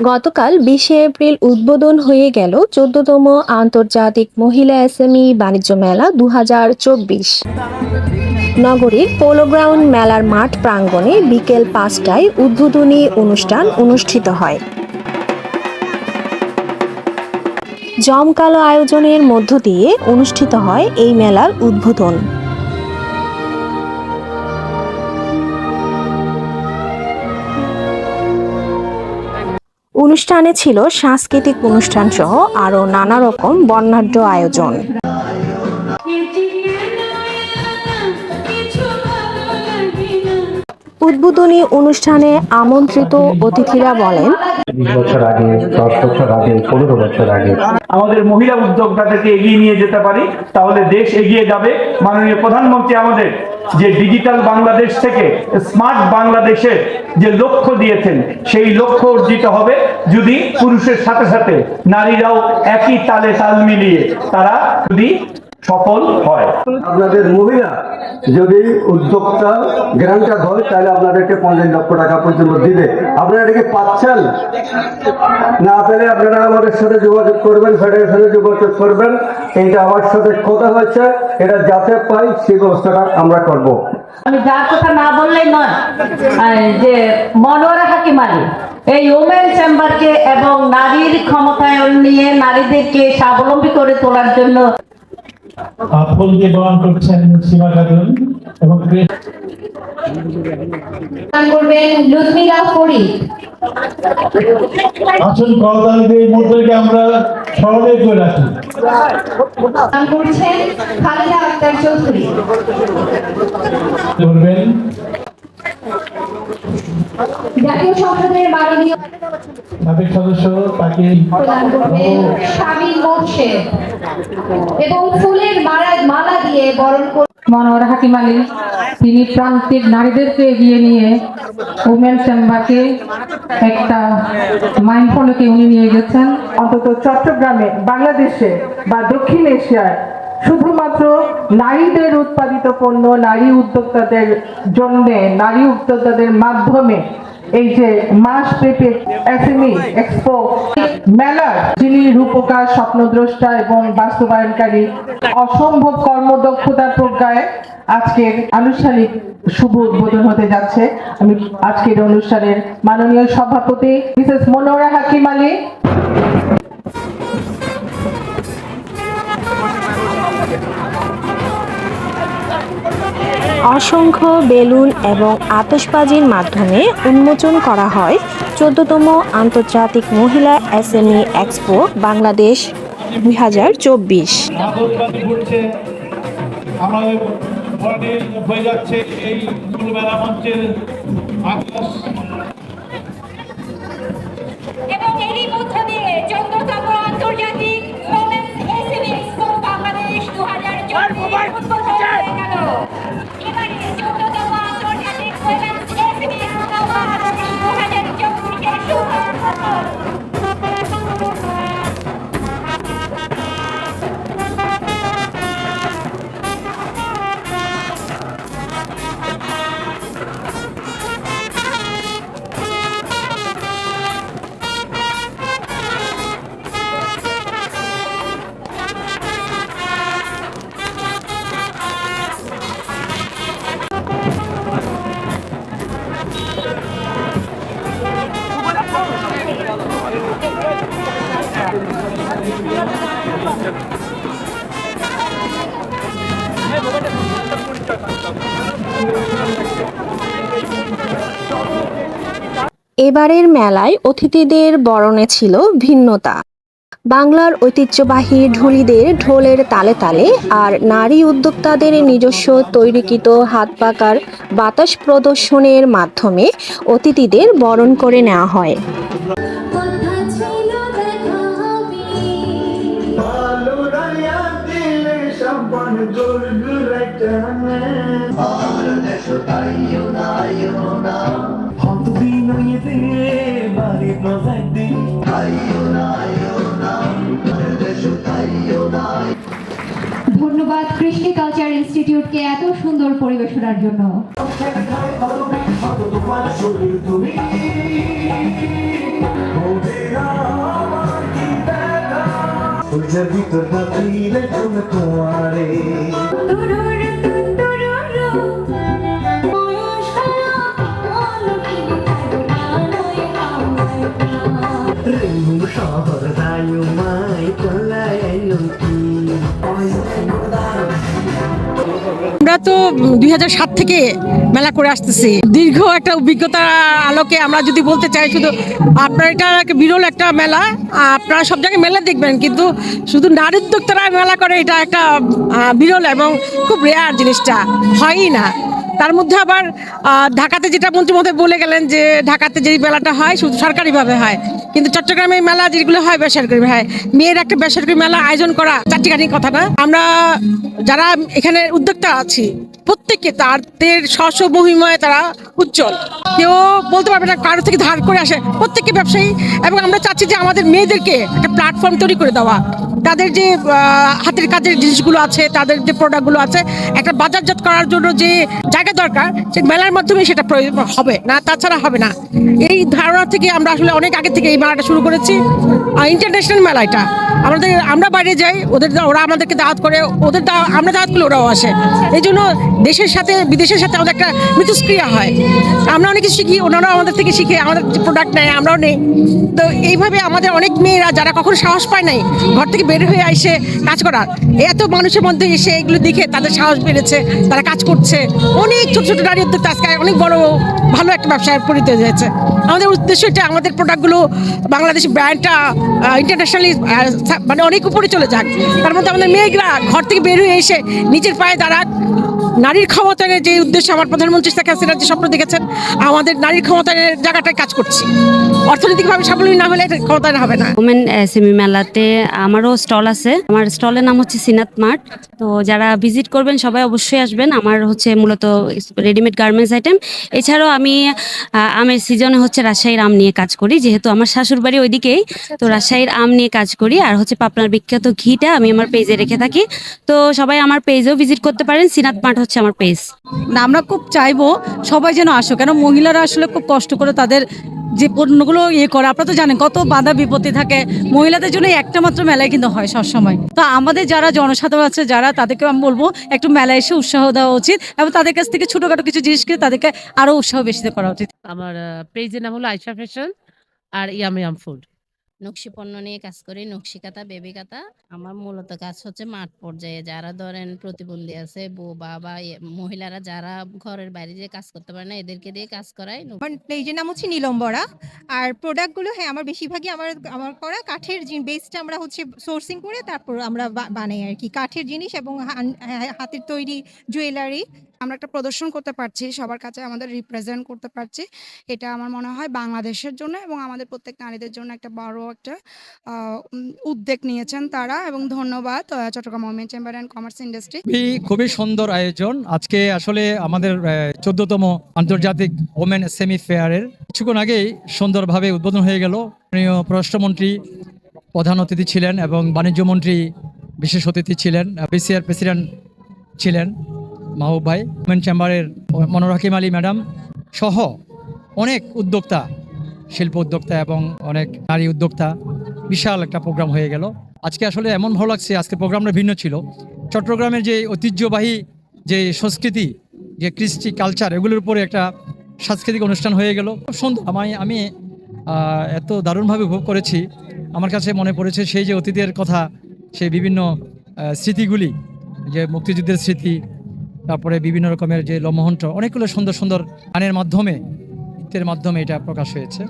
গতকাল ২০শে এপ্রিল উদ্বোধন হয়ে গেল ১৪তম আন্তর্জাতিক মহিলা এসএমই বাণিজ্য মেলা ২০২৪। নগরীর পোলো গ্রাউন্ড মেলার মাঠ প্রাঙ্গণে বিকেল ৫টায় উদ্বোধনী অনুষ্ঠান অনুষ্ঠিত হয়। জমকালো আয়োজনের মধ্য দিয়ে অনুষ্ঠিত হয় এই মেলার উদ্বোধন। অনুষ্ঠানে ছিল সাংস্কৃতিক অনুষ্ঠান সহ আরও নানা রকম বর্ণাঢ্য আয়োজন। উদ্বোধনী অনুষ্ঠানে আমন্ত্রিত অতিথিরা বলেন, ২০ বছর আগে, ১০ বছর আগে, ১৫ বছর আগে আমাদের মহিলা উদ্যোক্তাদেরকে এগিয়ে নিয়ে যেতে পারি, তাহলে দেশ এগিয়ে যাবে। মাননীয় প্রধানমন্ত্রী আমাদের যে ডিজিটাল বাংলাদেশ থেকে স্মার্ট বাংলাদেশের যে লক্ষ্য দিয়েছেন, সেই লক্ষ্য অর্জিত হবে যদি পুরুষের সাথে সাথে নারীরাও একই তালে তাল মিলিয়ে তারা যদি সফল হয়। আপনাদের মহিলা যদি উদ্যোক্তা গ্রান্টার হয় তাহলে আপনাদেরকে ৫০ লক্ষ টাকা পর্যন্ত দিবে। আপনারা এটাকে পাচ্ছেন না পেলে আপনারা আমাদের সাথে যোগাযোগ করবেন, ফেডারেশনে যোগাযোগ করবেন। এইটা আমার সাথে কথা হয়েছে, এটা যাতে পাই সেই ব্যবস্থাটা আমরা করব। আমি যার কথা না বললেই নয়, যে মনোয়ারা হাকিম আলী এই ওমেন চেম্বারকে এবং নারীর ক্ষমতায়ন নিয়ে নারীদেরকে স্বাবলম্বী করে তোলার জন্য ফুল দিয়ে বরণ করছেন সীমা খাতুন এবং করবেন লুৎমিরা ফরিদ। আসুন করদানিদের মধ্যে আমরা স্মরণে করে রাখি। করছেন খালেদা আক্তার চৌধুরী। করবেন জাতীয় সংসদের মাননীয় সাবেক সদস্য তাকে প্রদান করবেন শামীম মোর্শেদ এবং ফুলের মালা দিয়ে বরণ করবেন মনোয়ারা হাকিম আলী। তিনি প্রান্তিক নারীদেরকে এগিয়ে নিয়ে ওমেন চেম্বারকে একটা মাইলফলকে উনি নিয়ে গেছেন। অন্তত চট্টগ্রামে, বাংলাদেশে বা দক্ষিণ এশিয়ায় শুধুমাত্র নারীদের উৎপাদিত পণ্য, নারী উদ্যোক্তাদের জন্য, নারী উদ্যোক্তাদের মাধ্যমে এই যে মাসব্যাপী এসএমই এক্সপো মেলার যিনি রূপকার, স্বপ্নদ্রষ্টা এবং বাস্তবায়নকারী, অসম্ভব কর্মদক্ষতার প্রজ্ঞায় আজকের আনুষ্ঠানিক শুভ উদ্বোধন হতে যাচ্ছে। আমি আজকের অনুষ্ঠানের মাননীয় সভাপতি মিসেস মনোয়ারা হাকিম আলী। অসংখ্য বেলুন এবং আতশবাজির মাধ্যমে উন্মোচন করা হয় ১৪তম আন্তর্জাতিক মহিলা এসএমই এক্সপো বাংলাদেশ ২০২৪। এবং এরই মধ্য দিয়ে ১৪তম আন্তর্জাতিক এসএমই এক্সপো বাংলাদেশ ২০২৪ উদ্বোধন হয়ে গেল। এবারে ১৪তম আন্তর্জাতিক এসএমই এক্সপো বাংলাদেশ ২০২৪-এর শুভারম্ভ। এবারের মেলায় অতিথিদের বরণে ছিল ভিন্নতা। বাংলার ঐতিহ্যবাহী ঢুলিদের ঢোলের তালে তালে আর নারী উদ্যোক্তাদের নিজস্ব তৈরিকৃত হাত পাকার বাতাস প্রদর্শনের মাধ্যমে অতিথিদের বরণ করে নেওয়া হয়। ধন্যবাদ কৃষ্টি কালচার ইনস্টিটিউটকে এত সুন্দর পরিবেশনার জন্য। তুমি ফুলের ভিতর নাচিলে তুমি তোমারে রেমু শহর দায়ুমাই তোলাই লুকি আমরা তো 2007 থেকে মেলা করে আসতেছি। দীর্ঘ একটা অভিজ্ঞতার আলোকে আমরা যদি বলতে চাই, শুধু আপনার এটা একটা বিরল একটা মেলা। আপনারা সব জায়গায় মেলা দেখবেন, কিন্তু শুধু নারী উদ্যোক্তারা মেলা করে, এটা একটা বিরল এবং খুব রেয়ার, জিনিসটা হয়ই না। তার মধ্যে আবার ঢাকাতে যেটা মন্ত্রী মহোদয় বলে গেলেন যে ঢাকাতে যেই মেলাটা হয় শুধু সরকারিভাবে হয়, কিন্তু চট্টগ্রামে মেলা যেগুলো হয় বেসরকারি হয়। মেয়ের একটা বেসরকারি মেলা আয়োজন করা চারটিখানি কথা না। আমরা যারা এখানে উদ্যোক্তা আছি প্রত্যেককে তাদের স্ব মহিমায় তারা উজ্জ্বল। কেউ বলতে পারবে না কারো থেকে ধার করে আসে, প্রত্যেককে ব্যবসায়ী। এবং আমরা চাচ্ছি যে আমাদের মেয়েদেরকে একটা প্ল্যাটফর্ম তৈরি করে দেওয়া, তাদের যে হাতের কাজের জিনিসগুলো আছে, তাদের যে প্রোডাক্টগুলো আছে, একটা বাজারজাত করার জন্য যে জায়গা দরকার, সে মেলার মাধ্যমে সেটা হবে না, তাছাড়া হবে না। এই ধারণা থেকে আমরা আসলে অনেক আগে থেকে এই মেলাটা শুরু করেছি। ইন্টারন্যাশনাল মেলা এটা। আমরা বাইরে যাই, ওরা আমাদেরকে দাওয়াত করে, আমরা দাওয়াত করলে ওরাও আসে। এই জন্য দেশের সাথে বিদেশের সাথে আমাদের একটা মিথস্ক্রিয়া হয়। আমরা অনেক কিছু শিখি, ওনারাও আমাদের থেকে শিখে, আমাদের প্রোডাক্ট নেয়, আমরাও নেই। তো এইভাবে আমাদের অনেক মেয়েরা যারা কখনো সাহস পায় নাই ঘর থেকে বের হয়ে এসে কাজ করার, এত মানুষের মধ্যে এসে এগুলো দেখে তাদের সাহস বেড়েছে, তারা কাজ করছে। অনেক ছোট ছোট নারী উদ্যোক্তা আজকে অনেক বড় ভালো একটা ব্যবসায় পরিণত হয়েছে। আমাদের উদ্দেশ্য এটা, আমাদের প্রোডাক্টগুলো বাংলাদেশ ব্র্যান্ডটা ইন্টারন্যাশনালি মানে অনেক উপরে চলে যাক। তার মধ্যে আমাদের মেয়েরা ঘর থেকে বের হয়ে এসে নিজের পায়ে দাঁড়াক। নারীর ক্ষমতায়নের যে উদ্দেশ্যে আমার প্রধানমন্ত্রী শেখ হাসিনা যে স্বপ্ন দেখেছেন, আমাদের নারীর ক্ষমতায়নের জায়গাটায় কাজ করছি। অর্থনৈতিকভাবে স্বাবলম্বী না হলে ক্ষমতায়ন হবে না। ওমেন এসএমই মেলাতে আমারও স্টল আছে। আমার স্টলের নাম হচ্ছে সিনাত মার্ট। তো যারা ভিজিট করবেন সবাই অবশ্যই আসবেন। আমার হচ্ছে মূলত রেডিমেড গার্মেন্টস আইটেম। এছাড়াও আমি আমের সিজনে হচ্ছে রাজশাহীর আম নিয়ে কাজ করি, যেহেতু আমার শাশুড় বাড়ি ওইদিকেই। তো রাজশাহীর আম নিয়ে কাজ করি। আর হচ্ছে পাবনার বিখ্যাত ঘিটা আমি আমার পেজে রেখে থাকি। তো সবাই আমার পেজেও ভিজিট করতে পারেন। সিনাত মার্ট হচ্ছে আমার পেজ। আমরা খুব চাইবো সবাই যেন আসো, কেন মহিলারা আসলে খুব কষ্ট করে তাদের যে পণ্যগুলো করে। আপনারা তো জানেন কত বাধা বিপত্তি থাকে। মহিলাদের জন্য একটা মাত্র মেলায় কিন্তু হয় সবসময়। তো আমাদের যারা জনসাধারণ আছে যারা, তাদেরকে আমি বলবো একটু মেলায় এসে উৎসাহ দেওয়া উচিত, এবং তাদের কাছ থেকে ছোটখাটো কিছু জিনিস কিনে তাদেরকে আরো উৎসাহ বেশি করা উচিত। আমার পেজের নাম হলো আয়শা ফ্যাশন আর ইয়াম ফুড। নকশি পণ্য নিয়ে কাজ করি, নকশি কাঁথা, বেবি কাঁথা। আমার মূলত কাজ হচ্ছে মাঠ পর্যায়ে, যারা ধরেন প্রতিবন্ধী আছে, বউবা বা মহিলারা যারা ঘরের বাইরে যে কাজ করতে পারে না, এদেরকে দিয়ে কাজ করাই। আমার পেজের নাম হচ্ছে নীলম্বরা। আর প্রোডাক্টগুলো আমার বেশিরভাগই আমার করা কাঠের বেসটা আমরা হচ্ছে সোর্সিং করে তারপর আমরা বানাই আর কি, কাঠের জিনিস এবং হাতের তৈরি জুয়েলারি। আমরা একটা প্রদর্শন করতে পারছি, সবার কাছে আমাদের রিপ্রেজেন্ট করতে পারছি। এটা আমার মনে হয় বাংলাদেশের জন্য এবং আমাদের প্রত্যেক নারীদের জন্য একটা বড় একটা উদ্যোগ নিয়েছেন তারা, এবং ধন্যবাদ Chittagong women chamber and commerce industry. খুবই সুন্দর আয়োজন আজকে। আসলে আমাদের 14তম আন্তর্জাতিক ওমেন সেমি ফেয়ারের কিছুক্ষণ আগেই সুন্দরভাবে উদ্বোধন হয়ে গেল। মাননীয় পররাষ্ট্রমন্ত্রী প্রধান অতিথি ছিলেন এবং বাণিজ্য মন্ত্রী বিশেষ অতিথি ছিলেন, বিসিআর প্রেসিডেন্ট ছিলেন মাহবুব ভাই, ওমেন চেম্বারের মনোর হাকিম আলী ম্যাডাম সহ অনেক উদ্যোক্তা, শিল্প উদ্যোক্তা এবং অনেক নারী উদ্যোক্তা। বিশাল একটা প্রোগ্রাম হয়ে গেল আজকে। আসলে এমন ভালো লাগছে, আজকে প্রোগ্রামটা ভিন্ন ছিল। চট্টগ্রামের যে ঐতিহ্যবাহী যে সংস্কৃতি, যে কৃষ্টি কালচার, এগুলোর উপরে একটা সাংস্কৃতিক অনুষ্ঠান হয়ে গেল। খুব সুন্দর। আমি এত দারুণভাবে উপভোগ করেছি। আমার কাছে মনে পড়েছে সেই যে অতীতের কথা, সেই বিভিন্ন স্মৃতিগুলি, যে মুক্তিযুদ্ধের স্মৃতি, তারপরে বিভিন্ন রকমের যে লমহন্ত, অনেকগুলো সুন্দর সুন্দর গানের মাধ্যমে, নৃত্যের মাধ্যমে এটা প্রকাশ হয়েছে।